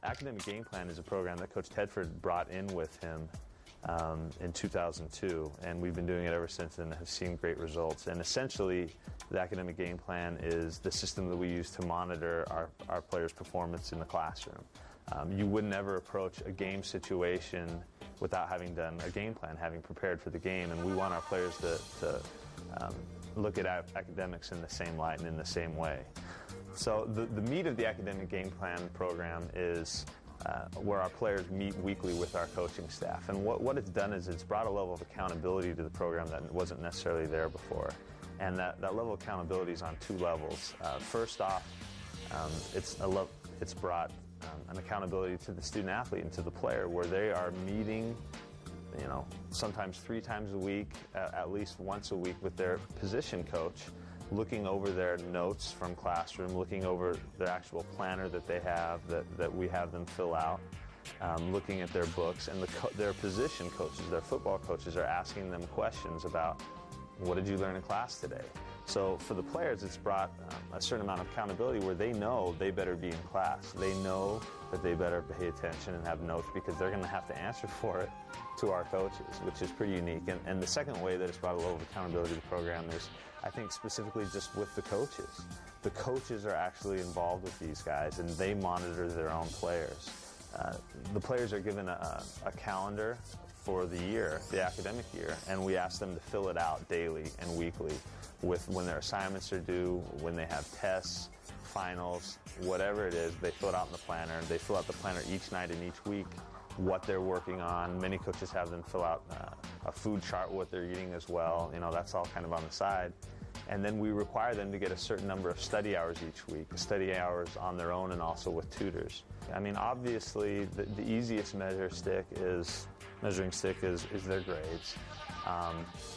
Academic Game Plan is a program that Coach Tedford brought in with him in 2002, and we've been doing it ever since and have seen great results. And essentially, the Academic Game Plan is the system that we use to monitor our players' performance in the classroom. You would never approach a game situation without having done a game plan, having prepared for the game, and we want our players to look at academics in the same light and in the same way. So the meat of the Academic Game Plan program is where our players meet weekly with our coaching staff. And what it's done is it's brought a level of accountability to the program that wasn't necessarily there before. And that level of accountability is on two levels. First off, it's brought an accountability to the student athlete and to the player, where they are meeting, sometimes 3 times a week, at least once a week, with their position coach, looking over their notes from classroom, looking over their actual planner that they have, that we have them fill out, looking at their books, and their position coaches, their football coaches, are asking them questions about, what did you learn in class today? So for the players, it's brought a certain amount of accountability where they know they better be in class. They know that they better pay attention and have notes, because they're going to have to answer for it to our coaches, which is pretty unique. And the second way that it's brought a level of accountability to the program is, I think, specifically just with the coaches. The coaches are actually involved with these guys, and they monitor their own players. The players are given a calendar for the year, the academic year, and we ask them to fill it out daily and weekly with when their assignments are due, when they have tests, finals, whatever it is. They fill it out in the planner. They fill out the planner each night and each week, what they're working on. Many coaches have them fill out a food chart, what they're eating as well. That's all kind of on the side. And then we require them to get a certain number of study hours each week, study hours on their own and also with tutors. I mean, obviously, the easiest measuring stick is their grades.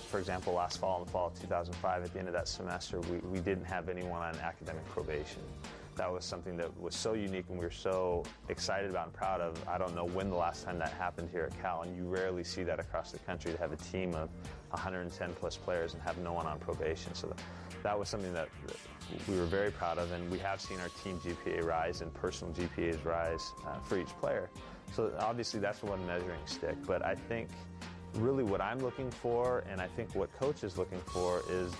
For example, last fall, in the fall of 2005, at the end of that semester, we didn't have anyone on academic probation. That was something that was so unique and we were so excited about and proud of. I don't know when the last time that happened here at Cal, and you rarely see that across the country, to have a team of 110 plus players and have no one on probation. So that was something that we were very proud of, and we have seen our team GPA rise and personal GPAs rise for each player. So obviously that's one measuring stick, but I think really what I'm looking for, and I think what Coach is looking for, is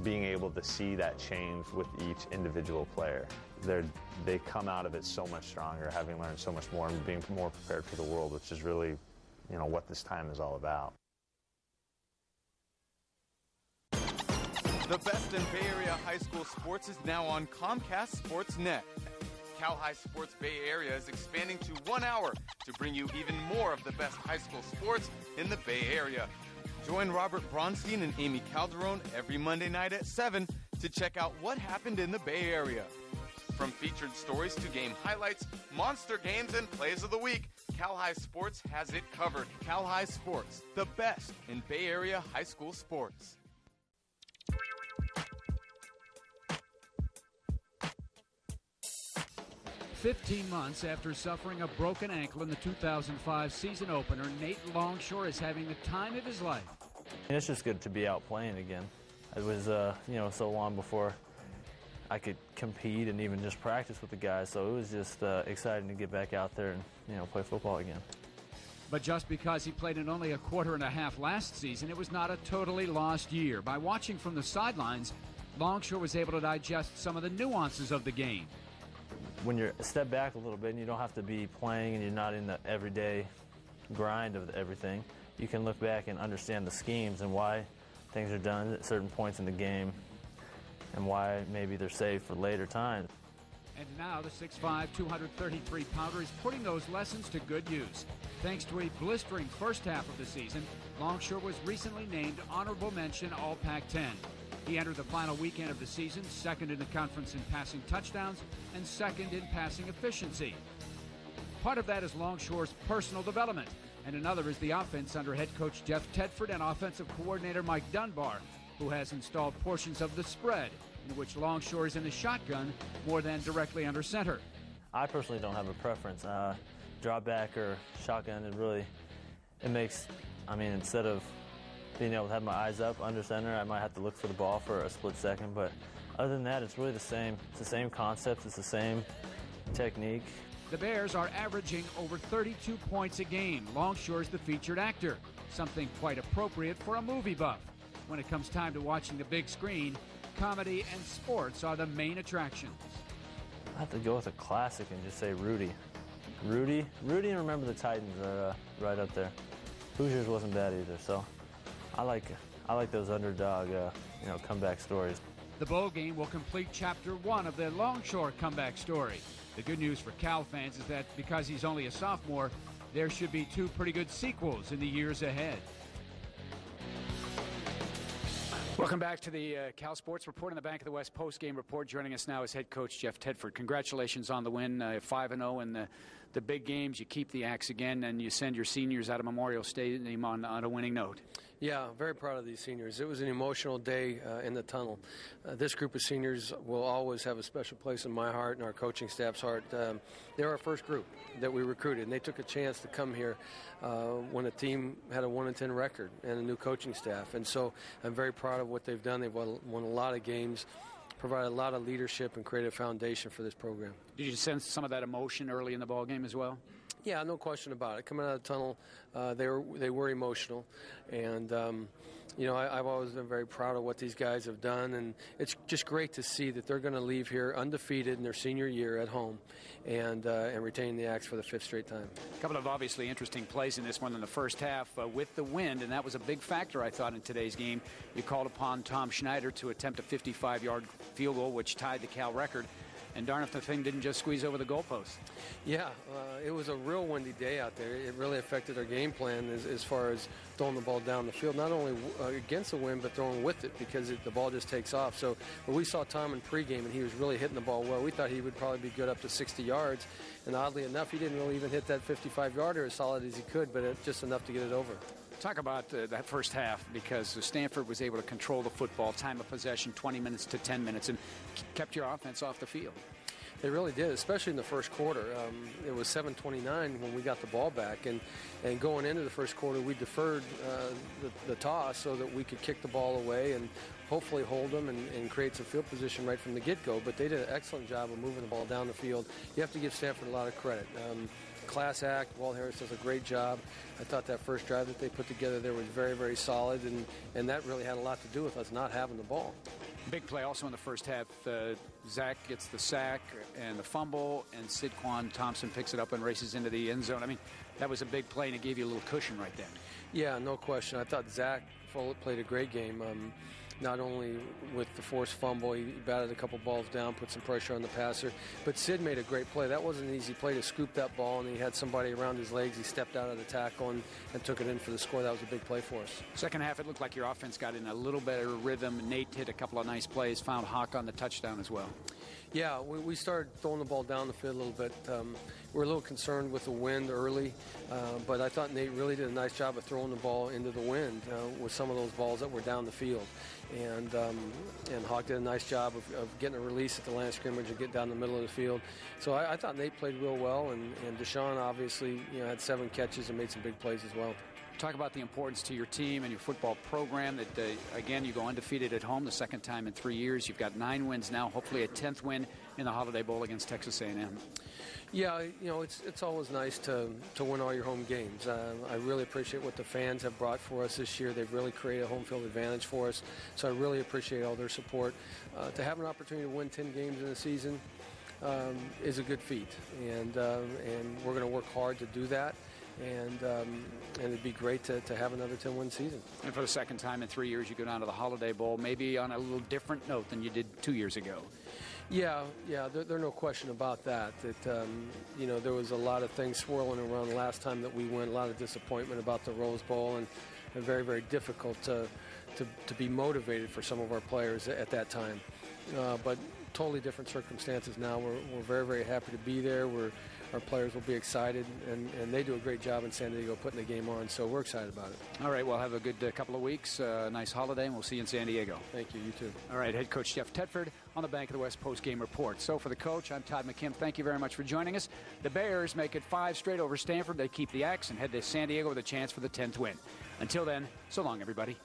being able to see that change with each individual player. They come out of it so much stronger, having learned so much more and being more prepared for the world, which is really, what this time is all about. The best in Bay Area high school sports is now on Comcast Sportsnet. Cal High Sports Bay Area is expanding to 1 hour to bring you even more of the best high school sports in the Bay Area. Join Robert Bronstein and Amy Calderon every Monday night at 7 to check out what happened in the Bay Area. From featured stories to game highlights, monster games, and plays of the week, Cal High Sports has it covered. Cal High Sports, the best in Bay Area high school sports. "15 months after suffering a broken ankle in the 2005 season opener, Nate Longshore is having the time of his life. It's just good to be out playing again. It was, so long before I could compete and even just practice with the guys, so it was just exciting to get back out there and, play football again. But just because he played in only a quarter and a half last season, it was not a totally lost year. By watching from the sidelines, Longshore was able to digest some of the nuances of the game. When you're a step back a little bit and you don't have to be playing and you're not in the everyday grind of everything, you can look back and understand the schemes and why things are done at certain points in the game and why maybe they're saved for later times. And now the 6'5", 233-pounder is putting those lessons to good use. Thanks to a blistering first half of the season, Longshore was recently named Honorable Mention All-Pac-10. He entered the final weekend of the season, second in the conference in passing touchdowns and second in passing efficiency. Part of that is Longshore's personal development, and another is the offense under head coach Jeff Tedford and offensive coordinator Mike Dunbar, who has installed portions of the spread, in which Longshore is in the shotgun more than directly under center. I personally don't have a preference. Drop back or shotgun, instead of being able to have my eyes up under center, I might have to look for the ball for a split second, but other than that, it's really the same. It's the same concept, it's the same technique. The Bears are averaging over 32 points a game. Longshore's the featured actor, something quite appropriate for a movie buff. When it comes time to watching the big screen, comedy and sports are the main attractions. I have to go with a classic and just say Rudy. Rudy and Remember the Titans are right up there. Hoosiers wasn't bad either, so I like those underdog comeback stories. The bowl game will complete Chapter 1 of the Longshore comeback story. The good news for Cal fans is that because he's only a sophomore, there should be 2 pretty good sequels in the years ahead. Welcome back to the Cal Sports Report on the Bank of the West post-game report. Joining us now is head coach Jeff Tedford. Congratulations on the win, 5-0 in the big games. You keep the axe again, and you send your seniors out of Memorial Stadium on a winning note. Yeah, very proud of these seniors. It was an emotional day in the tunnel. This group of seniors will always have a special place in my heart and our coaching staff's heart. They're our first group that we recruited, and they took a chance to come here when a team had a 1-10 record and a new coaching staff. And so I'm very proud of what they've done. They've won a lot of games, provided a lot of leadership, and created a foundation for this program. Did you sense some of that emotion early in the ball game as well? Yeah, no question about it. Coming out of the tunnel, they were emotional, and I've always been very proud of what these guys have done, and it's just great to see that they're going to leave here undefeated in their senior year at home, and retain the axe for the 5th straight time. A couple of obviously interesting plays in this one in the first half with the wind, and that was a big factor, I thought, in today's game. You called upon Tom Schneider to attempt a 55-yard field goal, which tied the Cal record. And darn if the thing didn't just squeeze over the goalpost. Yeah, it was a real windy day out there. It really affected our game plan as far as throwing the ball down the field, not only against the wind, but throwing with it because the ball just takes off. So when we saw Tom in pregame and he was really hitting the ball well, we thought he would probably be good up to 60 yards. And oddly enough, he didn't really even hit that 55-yarder as solid as he could, but just enough to get it over. Talk about that first half, because Stanford was able to control the football, time of possession 20 minutes to 10 minutes, and kept your offense off the field. They really did, especially in the first quarter. It was 7:29 when we got the ball back, and going into the first quarter, we deferred the toss so that we could kick the ball away and hopefully hold them and create some field position right from the get-go. But they did an excellent job of moving the ball down the field. You have to give Stanford a lot of credit. Class act. Walt Harris does a great job. I thought that first drive that they put together there was very, very solid, and that really had a lot to do with us not having the ball. Big play also in the first half. Zach gets the sack and the fumble, and Sidquan Thompson picks it up and races into the end zone. I mean, that was a big play, and it gave you a little cushion right then. Yeah, no question. I thought Zach played a great game. Not only with the forced fumble, he batted a couple balls down, put some pressure on the passer, but Sid made a great play. That wasn't an easy play to scoop that ball, and he had somebody around his legs. He stepped out of the tackle and took it in for the score. That was a big play for us. Second half, it looked like your offense got in a little better rhythm. Nate hit a couple of nice plays, found Hawk on the touchdown as well. Yeah, we started throwing the ball down the field a little bit. We're a little concerned with the wind early, but I thought Nate really did a nice job of throwing the ball into the wind with some of those balls that were down the field. And Hawk did a nice job of getting a release at the line of scrimmage and get down the middle of the field. So I thought Nate played real well, and Deshaun obviously had 7 catches and made some big plays as well. Talk about the importance to your team and your football program that, again, you go undefeated at home the second time in 3 years. You've got 9 wins now, hopefully a 10th win in the Holiday Bowl against Texas A&M. Yeah, it's always nice to win all your home games. I really appreciate what the fans have brought for us this year. They've really created a home field advantage for us, so I really appreciate all their support. To have an opportunity to win 10 games in a season is a good feat, and we're going to work hard to do that. And it'd be great to have another 10-win season. And for the second time in 3 years, you go down to the Holiday Bowl, maybe on a little different note than you did 2 years ago. Yeah, there's no question about that. There was a lot of things swirling around the last time that we went, a lot of disappointment about the Rose Bowl, and very, very difficult to be motivated for some of our players at that time. But totally different circumstances now. We're very, very happy to be there. Our players will be excited, and they do a great job in San Diego putting the game on, so we're excited about it. All right, well, have a good couple of weeks, nice holiday, and we'll see you in San Diego. Thank you, you too. All right, head coach Jeff Tedford on the Bank of the West post-game report. So for the coach, I'm Todd McKim. Thank you very much for joining us. The Bears make it 5 straight over Stanford. They keep the axe and head to San Diego with a chance for the 10th win. Until then, so long, everybody.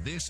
This